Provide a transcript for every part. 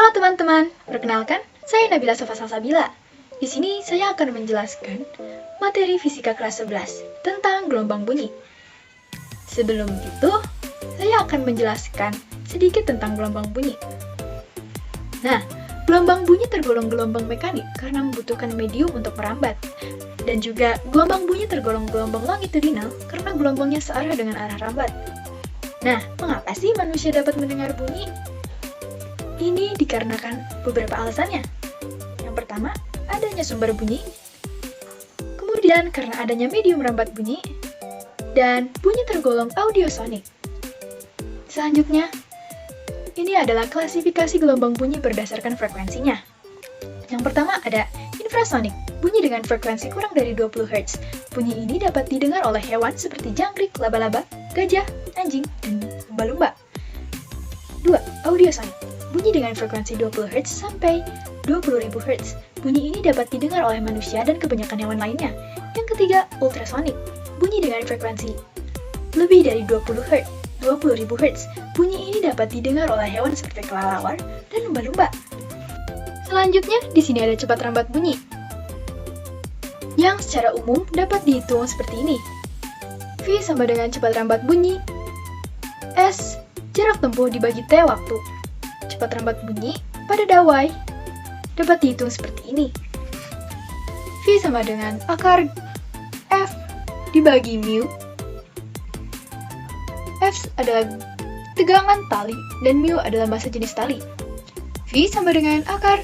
Halo teman-teman, perkenalkan, saya Nabila Sofa Salsabila. Di sini saya akan menjelaskan materi fisika kelas 11 tentang gelombang bunyi. Sebelum itu, saya akan menjelaskan sedikit tentang gelombang bunyi. Nah, gelombang bunyi tergolong gelombang mekanik karena membutuhkan medium untuk merambat. Dan juga gelombang bunyi tergolong gelombang longitudinal karena gelombangnya searah dengan arah rambat. Nah, mengapa sih manusia dapat mendengar bunyi? Ini dikarenakan beberapa alasannya. Yang pertama, adanya sumber bunyi. Kemudian karena adanya medium rambat bunyi. Dan bunyi tergolong audiosonik. Selanjutnya, ini adalah klasifikasi gelombang bunyi berdasarkan frekuensinya. Yang pertama ada infrasonik, bunyi dengan frekuensi kurang dari 20 Hz. Bunyi ini dapat didengar oleh hewan seperti jangkrik, laba-laba, gajah, anjing, dan lumba-lumba. 2. Audiosonik, bunyi dengan frekuensi 20 Hz sampai 20.000 Hz. Bunyi ini dapat didengar oleh manusia dan kebanyakan hewan lainnya. Yang ketiga, ultrasonik, bunyi dengan frekuensi lebih dari 20.000 Hz. Bunyi ini dapat didengar oleh hewan seperti kelelawar dan lumba-lumba. Selanjutnya, di sini ada cepat rambat bunyi, yang secara umum dapat dihitung seperti ini. V sama dengan cepat rambat bunyi, S jarak tempuh dibagi T waktu. Cepat rambat bunyi pada dawai dapat dihitung seperti ini. V sama dengan akar F dibagi mu. F adalah tegangan tali dan mu adalah massa jenis tali. V sama dengan akar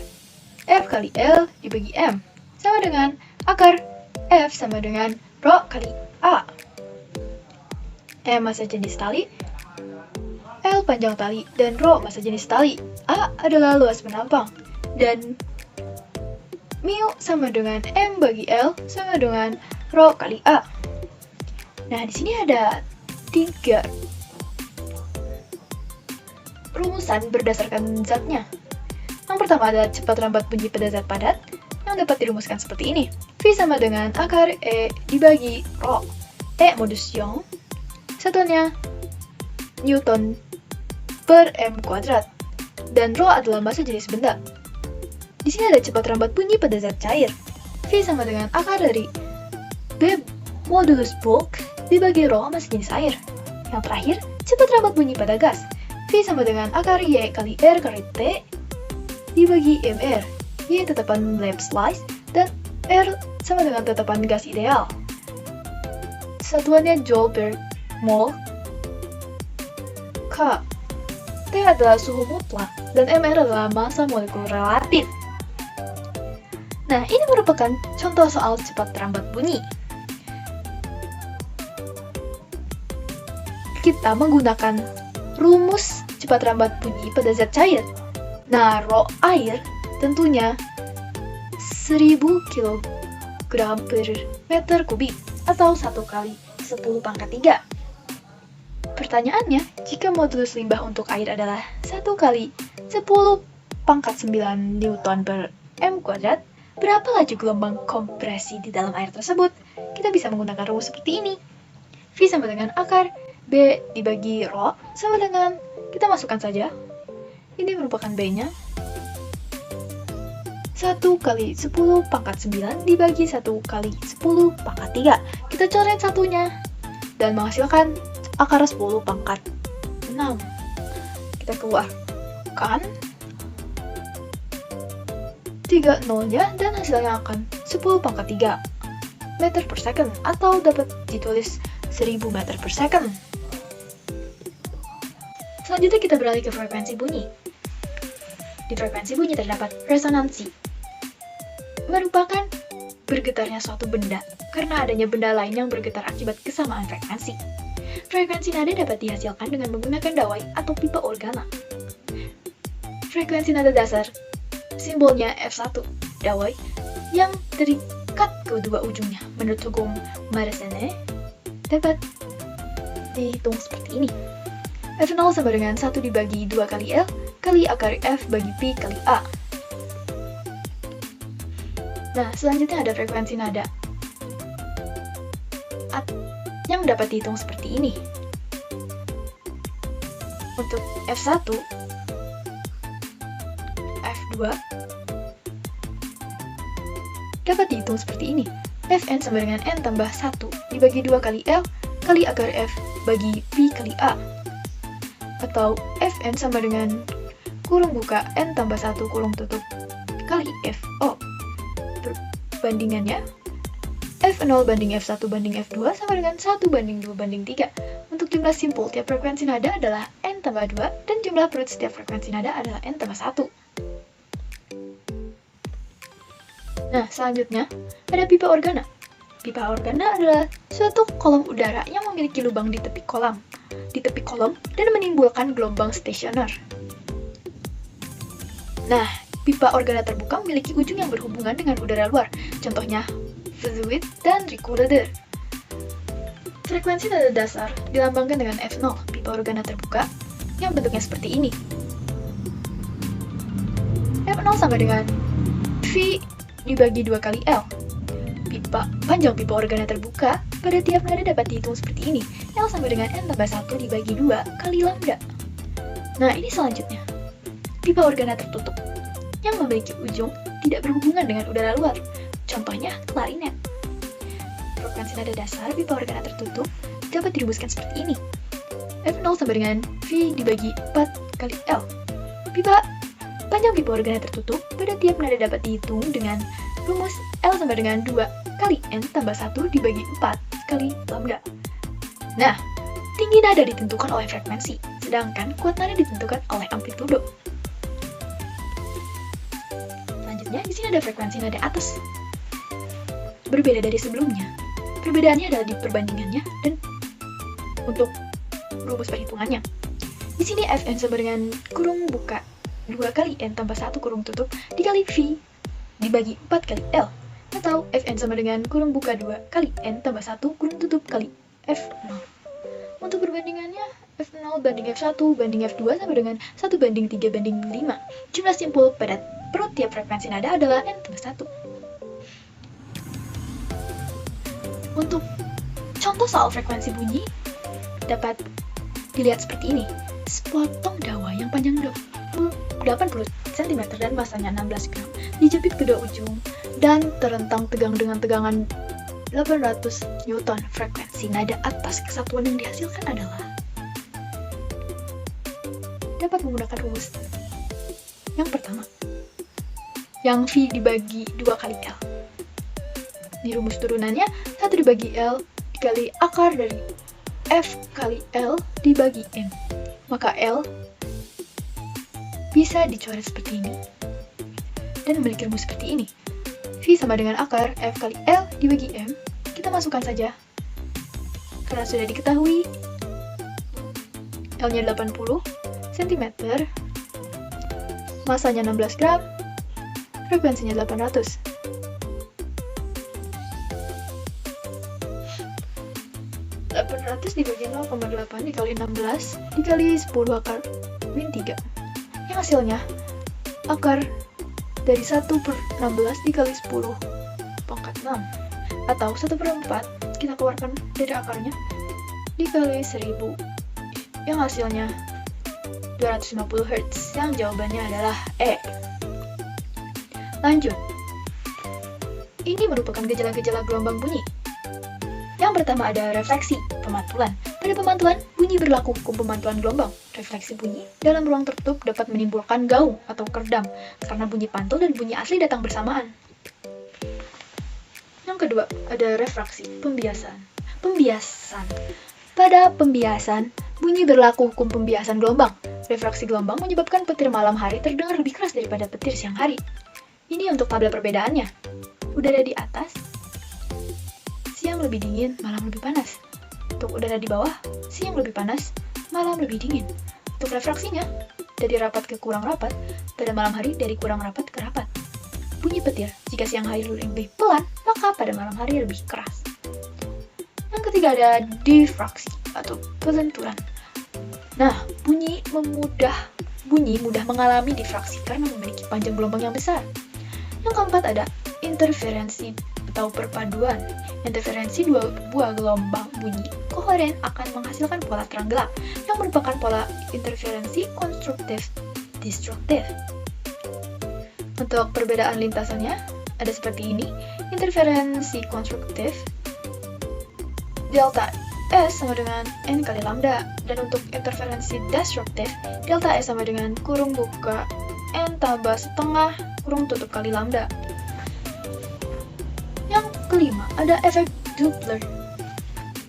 F kali L dibagi M, sama dengan akar F sama dengan Rho kali A. M massa jenis tali, L panjang tali, dan Rho massa jenis tali. A adalah luas penampang, dan mu sama dengan M bagi L sama dengan Rho kali A. Nah, di sini ada 3 rumusan berdasarkan zatnya. Yang pertama adalah cepat rambat bunyi pada zat padat, yang dapat dirumuskan seperti ini. V sama dengan akar E dibagi Rho. E modus Young, satuannya Newton per M kuadrat, dan Rho adalah massa jenis benda. Di sini ada cepat rambat bunyi pada zat cair. V sama dengan akar dari B modulus bulk dibagi Rho massa jenis air. Yang terakhir, cepat rambat bunyi pada gas. V sama dengan akar Y kali R kali T dibagi mR. Y tetapan lab slice dan R sama dengan tetapan gas ideal. Satuannya Joule per mol. K. T adalah suhu mutlak dan mR adalah massa molekul relatif. Nah, ini merupakan contoh soal cepat rambat bunyi. Kita menggunakan rumus cepat rambat bunyi pada zat cair. Nah, Rho air tentunya 1000 kg per meter kubik atau 1 kali 10 pangkat 3. Pertanyaannya, jika modulus limbah untuk air adalah 1 kali 10 pangkat 9 Newton per M kuadrat, berapa laju gelombang kompresi di dalam air tersebut? Kita bisa menggunakan rumus seperti ini. V sama dengan akar B dibagi Rho sama dengan, kita masukkan saja, ini merupakan B-nya, 1 kali 10 pangkat 9 dibagi 1 kali 10 pangkat 3. Kita coret satunya dan menghasilkan akar 10 pangkat 6. Kita keluarkan 3 nolnya dan hasilnya akan 10 pangkat 3 meter per second, atau dapat ditulis 1000 meter per second. Selanjutnya kita beralih ke frekuensi bunyi. Di frekuensi bunyi terdapat resonansi, merupakan bergetarnya suatu benda karena adanya benda lain yang bergetar akibat kesamaan frekuensi. Frekuensi nada dapat dihasilkan dengan menggunakan dawai atau pipa organa. Frekuensi nada dasar, simbolnya F1, dawai, yang terikat kedua ujungnya menurut hukum Mersenne dapat dihitung seperti ini. F0 sama dengan 1 dibagi 2 kali L kali akar F bagi Pi kali A. Nah, selanjutnya ada frekuensi nada yang dapat dihitung seperti ini. Untuk F1 F2 dapat dihitung seperti ini. Fn sama dengan N tambah 1 dibagi 2 kali L kali akar F bagi Pi kali A. Atau Fn sama dengan kurung buka N tambah 1 kurung tutup kali Fo. Perbandingannya F0 banding F1 banding F2 sama dengan 1 banding 2 banding 3. Untuk jumlah simpul tiap frekuensi nada adalah N tambah 2 dan jumlah perut setiap frekuensi nada adalah N tambah 1. Nah, selanjutnya ada pipa organa. Pipa organa adalah suatu kolom udara yang memiliki lubang di tepi kolom dan menimbulkan gelombang stasioner. Nah, pipa organa terbuka memiliki ujung yang berhubungan dengan udara luar. Contohnya, fluid dan recorder. Frekuensi nada dasar dilambangkan dengan F0, pipa organa terbuka, yang bentuknya seperti ini. F0 sama dengan V dibagi 2 kali L. Panjang pipa organa terbuka pada tiap nada dapat dihitung seperti ini. L sama dengan N tambah 1 dibagi 2 kali lambda. Nah, ini selanjutnya. Pipa organa tertutup yang memiliki ujung tidak berhubungan dengan udara luar. Contohnya, klarinet. Frekuensi nada dasar pipa organa tertutup dapat dirumuskan seperti ini. F0 sama dengan V dibagi 4 kali L. Panjang pipa organa tertutup pada tiap nada dapat dihitung dengan rumus L sama dengan 2 kali N tambah 1 dibagi 4 kali lambda. Nah, tinggi nada ditentukan oleh frekuensi, sedangkan kuat nada ditentukan oleh amplitudo. Selanjutnya, di sini ada frekuensi nada atas. Berbeda dari sebelumnya. Perbedaannya adalah di perbandingannya dan untuk rumus perhitungannya. Di sini Fn sama dengan kurung buka 2 kali N tambah 1 kurung tutup dikali V dibagi 4 kali L. Atau Fn sama dengan kurung buka 2 kali N tambah 1 kurung tutup kali F0. Untuk perbandingannya, F0 banding F1 banding F2 sama dengan 1 banding 3 banding 5. Jumlah simpul pada perut tiap frekuensi nada adalah N tambah 1. Untuk contoh soal frekuensi bunyi, dapat dilihat seperti ini. Sepotong dawa yang panjang 80 cm dan masanya 16 gram dijepit kedua ujung dan terentang tegang dengan tegangan 800 Newton. Frekuensi nada atas kesatuan yang dihasilkan adalah dapat menggunakan rumus yang pertama, yang V dibagi 2 kali L. Di rumus turunannya 1 dibagi L dikali akar dari F kali L dibagi M. Maka L bisa dicoret seperti ini dan memiliki rumus seperti ini. V sama dengan akar F kali L dibagi M. Kita masukkan saja karena sudah diketahui L-nya 80 cm, masanya 16 gram, frekuensinya 800. Dibagi 0,8 dikali 16 dikali 10 akar min 3. Yang hasilnya akar dari 1/16 dikali 10 pangkat 6 atau 1/4 kita keluarkan dari akarnya dikali 1000 yang hasilnya 250 Hz. Yang jawabannya adalah E. Lanjut. Ini merupakan gejala-gejala gelombang bunyi. Yang pertama ada refleksi, pemantulan. Pada pemantulan, bunyi berlaku hukum pemantulan gelombang. Refleksi bunyi dalam ruang tertutup dapat menimbulkan gaung atau kerdam karena bunyi pantul dan bunyi asli datang bersamaan. Yang kedua ada refraksi, pembiasan. Pada pembiasan, bunyi berlaku hukum pembiasan gelombang. Refraksi gelombang menyebabkan petir malam hari terdengar lebih keras daripada petir siang hari. Ini untuk tabel perbedaannya. Udara di atas siang lebih dingin, malam lebih panas. Untuk udara di bawah, siang lebih panas, malam lebih dingin. Untuk refraksinya, dari rapat ke kurang rapat, pada malam hari dari kurang rapat ke rapat. Bunyi petir, jika siang hari lebih pelan, maka pada malam hari lebih keras. Yang ketiga ada difraksi atau kelenturan. Nah, bunyi mudah mengalami difraksi karena memiliki panjang gelombang yang besar. Yang keempat ada interferensi atau perpaduan. Interferensi dua buah gelombang bunyi koheren akan menghasilkan pola terang gelap yang merupakan pola interferensi konstruktif-destruktif. Untuk perbedaan lintasannya ada seperti ini. Interferensi konstruktif delta S sama dengan N kali lambda. Dan untuk interferensi destruktif, delta S sama dengan kurung buka N tambah setengah kurung tutup kali lambda. Yang kelima, ada efek Doppler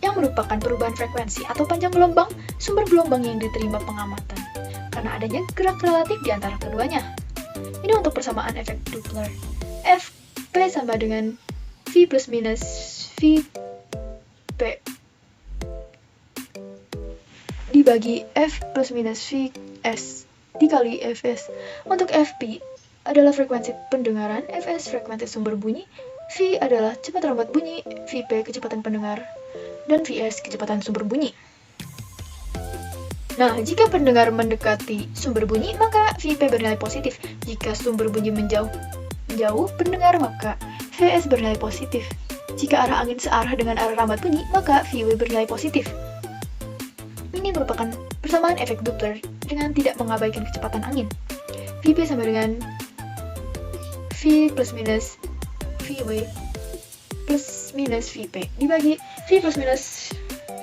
yang merupakan perubahan frekuensi atau panjang gelombang sumber gelombang yang diterima pengamatan karena adanya gerak relatif di antara keduanya. Ini untuk persamaan efek Doppler. Fp sama dengan V plus minus Vp dibagi F plus minus Vs dikali Fs. Untuk Fp adalah frekuensi pendengaran, Fs frekuensi sumber bunyi, V adalah cepat rambat bunyi, Vp kecepatan pendengar, dan Vs kecepatan sumber bunyi. Nah, jika pendengar mendekati sumber bunyi, maka Vp bernilai positif. Jika sumber bunyi menjauh pendengar, maka Vs bernilai positif. Jika arah angin searah dengan arah rambat bunyi, maka Vw bernilai positif. Ini merupakan persamaan efek Doppler dengan tidak mengabaikan kecepatan angin. Vp sama dengan V plus minus Vw plus minus Vp dibagi V plus minus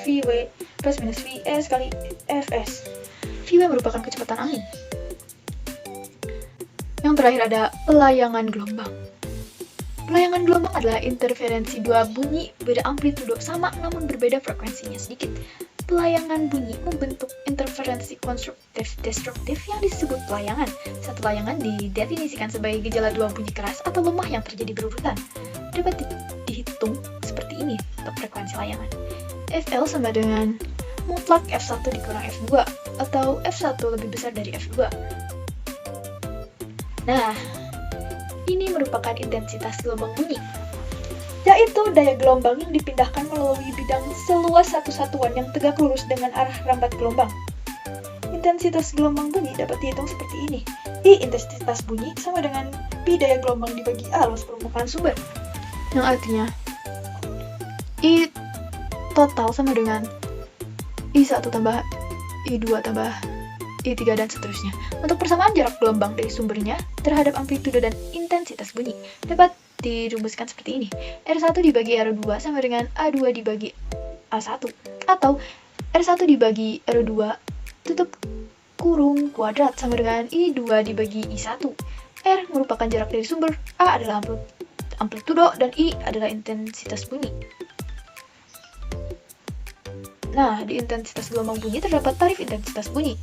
Vw plus minus Vs kali Fs. Vw merupakan kecepatan angin. Yang terakhir ada pelayangan gelombang. Pelayangan gelombang adalah interferensi dua bunyi beda amplitudo sama namun berbeda frekuensinya sedikit. Pelayangan bunyi membentuk interferensi konstruktif destruktif yang disebut pelayangan. Satu layangan didefinisikan sebagai gejala dua bunyi keras atau lemah yang terjadi berurutan. Dapat dihitung seperti ini untuk frekuensi layangan. Fl sama dengan mutlak F1 dikurang F2 atau F1 lebih besar dari F2. Nah, ini merupakan intensitas gelombang bunyi, yaitu daya gelombang yang dipindahkan melalui bidang seluas satu satuan yang tegak lurus dengan arah rambat gelombang. Intensitas gelombang bunyi dapat dihitung seperti ini. I intensitas bunyi sama dengan Pi daya gelombang dibagi A luas permukaan sumber. Yang artinya I total sama dengan I1 tambah I2 tambah I3 dan seterusnya. Untuk persamaan jarak gelombang dari sumbernya terhadap amplitudo dan intensitas bunyi dapat dirumuskan seperti ini. R1 dibagi R2 sama dengan A2 dibagi A1 atau R1 dibagi R2 tutup kurung kuadrat sama dengan I2 dibagi I1. R merupakan jarak dari sumber, A adalah amplitudo, dan I adalah intensitas bunyi. Nah, di intensitas gelombang bunyi terdapat tarif intensitas bunyi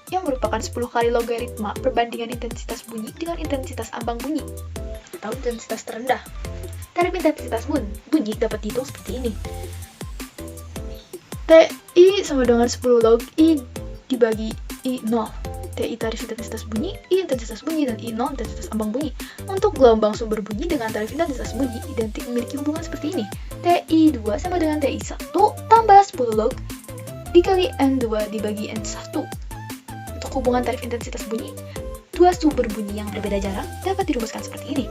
yang merupakan 10 kali logaritma perbandingan intensitas bunyi dengan intensitas ambang bunyi atau intensitas terendah. Tarif intensitas bunyi dapat dihitung seperti ini. TI sama dengan 10 log I dibagi I0. TI tarif intensitas bunyi, I intensitas bunyi, dan I0 intensitas ambang bunyi. Untuk gelombang sumber bunyi dengan tarif intensitas bunyi identik memiliki hubungan seperti ini. TI2 sama dengan TI1 tambah 10 log dikali N2 dibagi N1. Untuk hubungan tarif intensitas bunyi, dua sumber bunyi yang berbeda jarak dapat dirumuskan seperti ini.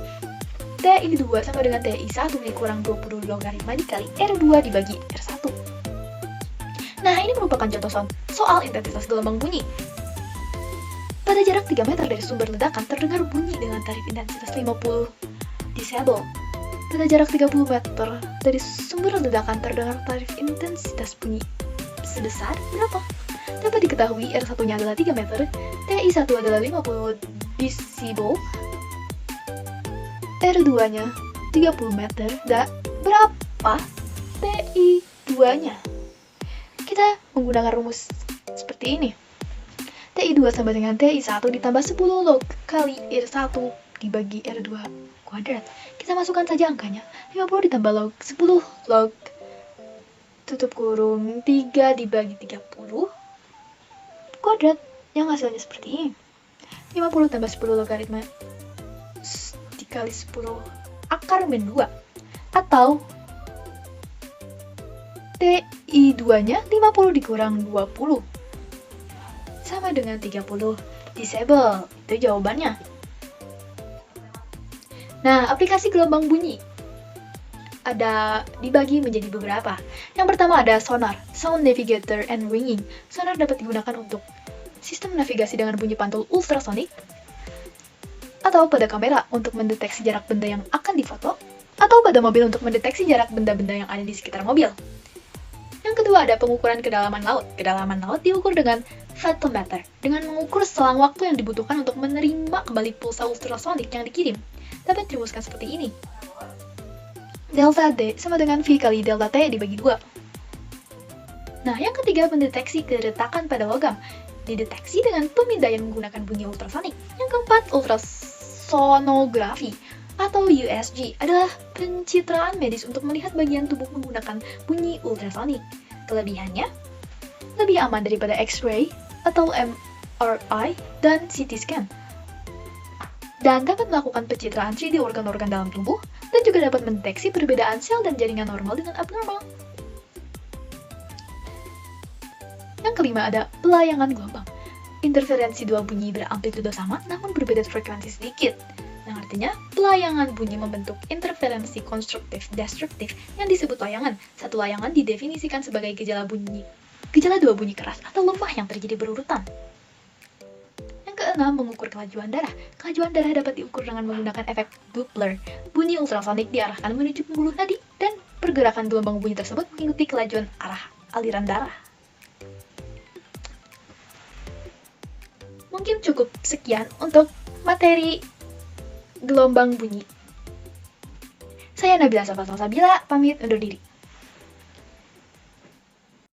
TI2 sama dengan TI1 dikurang 20 logaritma dikali R2 dibagi R1. Nah, ini merupakan contoh soal intensitas gelombang bunyi. Pada jarak 3 meter dari sumber ledakan terdengar bunyi dengan tarif intensitas 50 desibel. Pada jarak 30 meter dari sumber ledakan terdengar tarif intensitas bunyi sebesar berapa? Dapat diketahui R1-nya adalah 3 meter, TI1 adalah 50 desibel, R2-nya 30 meter, dan berapa TI2-nya? Kita menggunakan rumus seperti ini. TI2 sama dengan TI1 ditambah 10 log kali R1 dibagi R2 kuadrat. Kita masukkan saja angkanya. 50 ditambah log 10 log tutup kurung 3 dibagi 30 kuadrat, yang hasilnya seperti ini. 50 tambah 10 logaritma dikali 10 akar min 2 atau TI2-nya 50 dikurang 20 sama dengan 30 desibel. Itu jawabannya. Nah, aplikasi gelombang bunyi ada dibagi menjadi beberapa. Yang pertama ada sonar, sound navigator and ringing. Sonar dapat digunakan untuk sistem navigasi dengan bunyi pantul ultrasonik. atau pada kamera untuk mendeteksi jarak benda yang akan difoto, atau pada mobil untuk mendeteksi jarak benda-benda yang ada di sekitar mobil. Yang kedua ada pengukuran kedalaman laut. Kedalaman laut diukur dengan photometer, dengan mengukur selang waktu yang dibutuhkan untuk menerima kembali pulsa ultrasonik yang dikirim. Dapat dirumuskan seperti ini. Delta D sama dengan V kali delta T dibagi 2. Nah, yang ketiga mendeteksi keretakan pada logam. Dideteksi dengan pemindaian menggunakan bunyi ultrasonik. Yang keempat, ultrasonografi atau USG adalah pencitraan medis untuk melihat bagian tubuh menggunakan bunyi ultrasonik. Kelebihannya, lebih aman daripada X-ray atau MRI dan CT scan. Dan dapat melakukan pencitraan 3D organ-organ dalam tubuh dan juga dapat mendeteksi perbedaan sel dan jaringan normal dengan abnormal. Yang kelima ada pelayangan gelombang. Interferensi dua bunyi beramplitudo sama namun berbeda frekuensi sedikit. Yang artinya, pelayangan bunyi membentuk interferensi konstruktif-destruktif yang disebut layangan. Satu layangan didefinisikan sebagai gejala dua bunyi keras atau lemah yang terjadi berurutan. Yang keenam, mengukur kelajuan darah. Kelajuan darah dapat diukur dengan menggunakan efek Doppler. Bunyi ultrasonik diarahkan menuju pembuluh nadi dan pergerakan gelombang bunyi tersebut mengikuti kelajuan arah aliran darah. Mungkin cukup sekian untuk materi gelombang bunyi. Saya Nabila Salsabila, pamit undur diri.